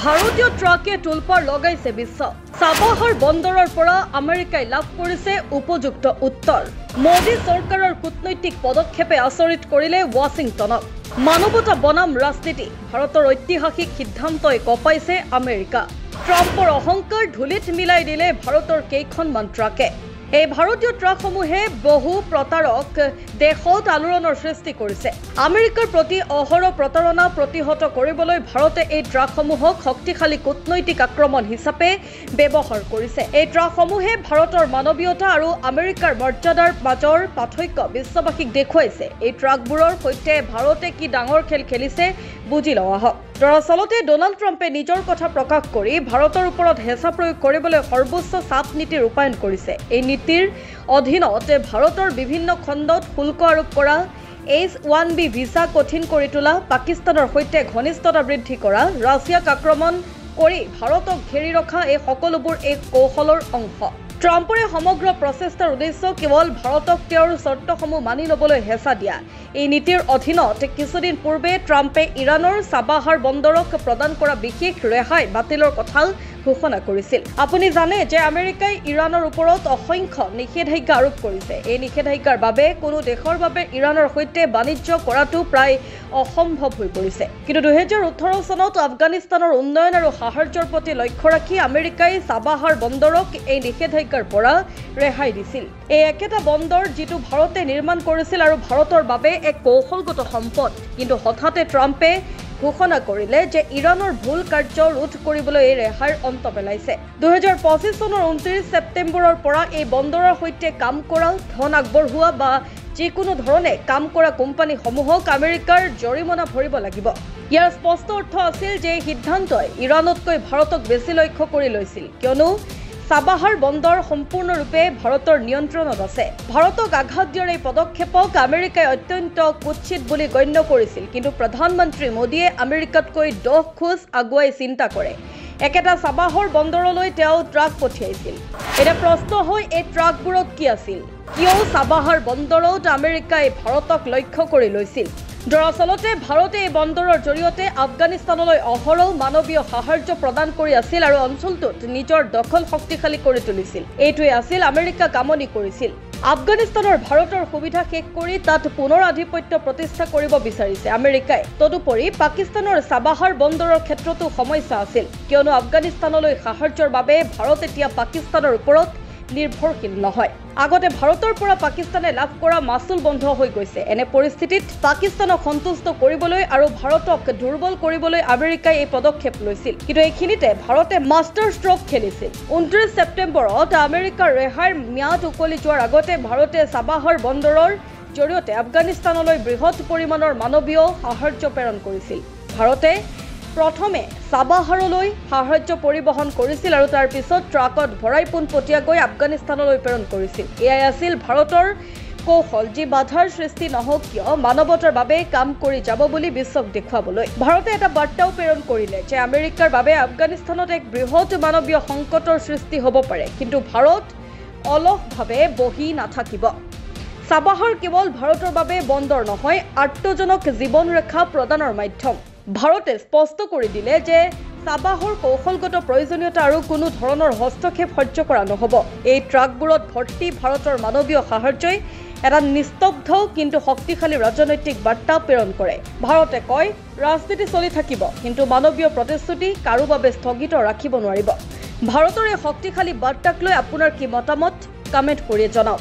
ভাৰতীয় ট্ৰাকে টুলপাৰ লগাইছে বিশ্ব। চাবাহাৰ বন্দৰৰ পৰা আমেৰিকাই লাভ কৰিছে উপযুক্ত উত্তৰ। মোদী চৰকাৰৰ কূটনৈতিক পদক্ষেপে আচৰিত কৰিলে ৱাশ্বিংটনক। মানৱতা বনাম ৰাজনীতি, ভাৰতৰ ঐতিহাসিক সিদ্ধান্তই কঁপাইছে আমেৰিকা। ট্ৰাম্পৰ অহংকাৰ ধূলিত মিলাই দিলে ভাৰতৰ কেইখনমান ট্ৰাকে। এই ভাৰতীয় ট্ৰাকসমূহে বহু প্ৰতাৰক দেশত আলোড়নৰ সৃষ্টি কৰিছে। আমেৰিকাৰ প্ৰতি অহৰহ প্ৰতাৰণা প্ৰতিহত কৰিবলৈ ভাৰতে এই ট্ৰাকসমূহক শক্তিশালী কূটনৈতিক আক্ৰমণ হিচাপে ব্যৱহাৰ কৰিছে। এই ট্ৰাকসমূহে ভাৰতৰ মানৱীয়তা আৰু আমেৰিকাৰ মৰ্যাদাৰ মাজৰ পাৰ্থক্য বিশ্ববাসীক দেখুৱাইছে। এই ট্ৰাকবোৰৰ সৈতে ভাৰতে কি ডাঙৰ খেল খেলিছে বুজি লোৱা হওক। দৰাচলতে ডোনাল্ড ট্ৰাম্পে নিজৰ কথা প্ৰকাশ কৰি ভাৰতৰ ওপৰত হেঁচা প্ৰয়োগ কৰিবলৈ সৰ্বোচ্চ চাপ নীতি ৰূপায়ণ কৰিছে। এই নীতিৰ অধীনত ভাৰতৰ বিভিন্ন খণ্ডত শুল্ক আৰোপ কৰা, H-1B ভিছা কঠিন কৰি তোলা, পাকিস্তানৰ সৈতে ঘনিষ্ঠতা বৃদ্ধি কৰা, ৰাছিয়াক আক্ৰমণ কৰি ভাৰতক ঘেৰি ৰখা, এই সকলোবোৰ এই কৌশলৰ অংশ। ট্ৰাম্পৰে সমগ্ৰ প্ৰচেষ্টাৰ উদ্দেশ্য কেৱল ভাৰতক তেওঁৰ চৰ্তসমূহ মানি ল'বলৈ হেঁচা দিয়া। এই নীতিৰ অধীনত কিছুদিন পূৰ্বে ট্ৰাম্পে ইৰাণৰ চাবাহাৰ বন্দৰক প্ৰদান কৰা বিশেষ ৰেহাই বাতিলৰ কথা ঘোষণা কৰিছিল। আপুনি জানে যে আমেৰিকাই ইৰাণৰ ওপৰত অসংখ্য নিষেধাজ্ঞা আৰোপ কৰিছে। এই নিষেধাজ্ঞাৰ বাবে কোনো দেশৰ বাবে ইৰাণৰ সৈতে বাণিজ্য কৰাটো প্ৰায় অসম্ভৱ হৈ পৰিছে। কিন্তু 2018 চনত আফগানিস্তানৰ উন্নয়ন আৰু সাহায্যৰ প্ৰতি লক্ষ্য ৰাখি আমেৰিকাই চাবাহাৰ বন্দৰক এই নিষেধাজ্ঞাৰ পৰা ৰেহাই দিছিল। এই একেটা বন্দৰ যিটো ভাৰতে নিৰ্মাণ কৰিছিল আৰু ভাৰতৰ বাবে এক কৌশলগত সম্পদ। কিন্তু হঠাতে ট্ৰাম্পে ঘোষণা কৰিলে যে ইৰাণৰ ভুল কাৰ্য ৰোধ কৰিবলৈ এই ৰেহাইৰ অন্ত পেলাইছে। 2025 চনৰ 29 ছেপ্টেম্বৰৰ পৰা এই বন্দৰৰ সৈতে কাম কৰা, ধন আগবঢ়োৱা বা যিকোনো ধৰণে কাম কৰা কোম্পানীসমূহক আমেৰিকাৰ জৰিমনা ভৰিব লাগিব। ইয়াৰ স্পষ্ট অৰ্থ আছিল যে এই সিদ্ধান্তই ইৰাণতকৈ ভাৰতক বেছি লক্ষ্য কৰি লৈছিল, কিয়নো চাবাহাৰ বন্দৰ সম্পূৰ্ণৰূপে ভাৰতৰ নিয়ন্ত্ৰণত আছে। ভাৰতক আঘাত দিয়াৰ এই পদক্ষেপক আমেৰিকাই অত্যন্ত কুৎসিত বুলি গণ্য কৰিছিল। কিন্তু প্ৰধানমন্ত্ৰী মোদীয়ে আমেৰিকাতকৈ 10 খোজ আগুৱাই চিন্তা কৰে। একেটা চাবাহাৰ বন্দৰলৈ তেওঁ ট্ৰাক পঠিয়াইছিল। এতিয়া প্ৰশ্ন হয়, এই ট্ৰাকবোৰত কি আছিল? কিয় চাবাহাৰ বন্দৰত আমেৰিকাই ভাৰতক লক্ষ্য কৰি লৈছিল? দৰাচলতে ভাৰতে এই বন্দৰৰ জৰিয়তে আফগানিস্তানলৈ অহৰহ মানৱীয় সাহায্য প্ৰদান কৰি আছিল আৰু অঞ্চলটোত নিজৰ দখল শক্তিশালী কৰি তুলিছিল। এইটোৱে আছিল আমেৰিকা কামনি কৰিছিল। আফগানিস্তানৰ ভাৰতৰ সুবিধা শেষ কৰি তাত পুনৰ আধিপত্য প্ৰতিষ্ঠা কৰিব বিচাৰিছে আমেৰিকাই। তদুপৰি পাকিস্তানৰ চাবাহাৰ বন্দৰৰ ক্ষেত্ৰতো সমস্যা আছিল, কিয়নো আফগানিস্তানলৈ সাহায্যৰ বাবে ভাৰত এতিয়া পাকিস্তানৰ ওপৰত নিৰ্ভৰশীল নহয়। আগতে ভাৰতৰ পৰা পাকিস্তানে লাভ কৰা মাচুল বন্ধ হৈ গৈছে। এনে পৰিস্থিতিত পাকিস্তানক সন্তুষ্ট কৰিবলৈ আৰু ভাৰতক দুৰ্বল কৰিবলৈ আমেৰিকাই এই পদক্ষেপ লৈছিল। কিন্তু এইখিনিতে ভাৰতে মাষ্টাৰ ষ্ট্ৰক খেলিছিল। 29 ছেপ্টেম্বৰত আমেৰিকাৰ ৰেহাইৰ ম্যাদ উকলি যোৱাৰ আগতে ভাৰতে চাবাহাৰ বন্দৰৰ জৰিয়তে আফগানিস্তানলৈ বৃহৎ পৰিমাণৰ মানৱীয় সাহায্য প্ৰেৰণ কৰিছিল। ভাৰতে প্ৰথমে চাবাহাৰলৈ সাহায্য পৰিবহণ কৰিছিল আৰু তাৰ পিছত ট্ৰাকত ভৰাই পোনপটীয়াকৈ আফগানিস্তানলৈ প্ৰেৰণ কৰিছিল। এয়াই আছিল ভাৰতৰ কৌশল, যি বাধাৰ সৃষ্টি নহওক কিয় মানৱতাৰ বাবে কাম কৰি যাব বুলি বিশ্বক দেখুৱাবলৈ। ভাৰতে এটা বাৰ্তাও প্ৰেৰণ কৰিলে যে আমেৰিকাৰ বাবে আফগানিস্তানত এক বৃহৎ মানৱীয় সংকটৰ সৃষ্টি হ'ব পাৰে, কিন্তু ভাৰত অলসভাৱে বহি নাথাকিব। চাবাহাৰ কেৱল ভাৰতৰ বাবে বন্দৰ নহয়, আৰ্তজনক জীৱন ৰেখা প্ৰদানৰ মাধ্যম। ভাৰতে স্পষ্ট কৰি দিলে যে চাবাহৰ কৌশলগত প্ৰয়োজনীয়তা আৰু কোনো ধৰণৰ হস্তক্ষেপ সহ্য কৰা নহ'ব। এই ট্ৰাকবোৰত ভৰ্তি ভাৰতৰ মানৱীয় সাহায্যই এটা নিস্তব্ধ কিন্তু শক্তিশালী ৰাজনৈতিক বাৰ্তা প্ৰেৰণ কৰে। ভাৰতে কয়, ৰাজনীতি চলি থাকিব, কিন্তু মানৱীয় প্ৰতিশ্ৰুতি কাৰো বাবে স্থগিত ৰাখিব নোৱাৰিব। ভাৰতৰ এই শক্তিশালী বাৰ্তাক লৈ আপোনাৰ কি মতামত? কমেণ্ট কৰি জনাওক।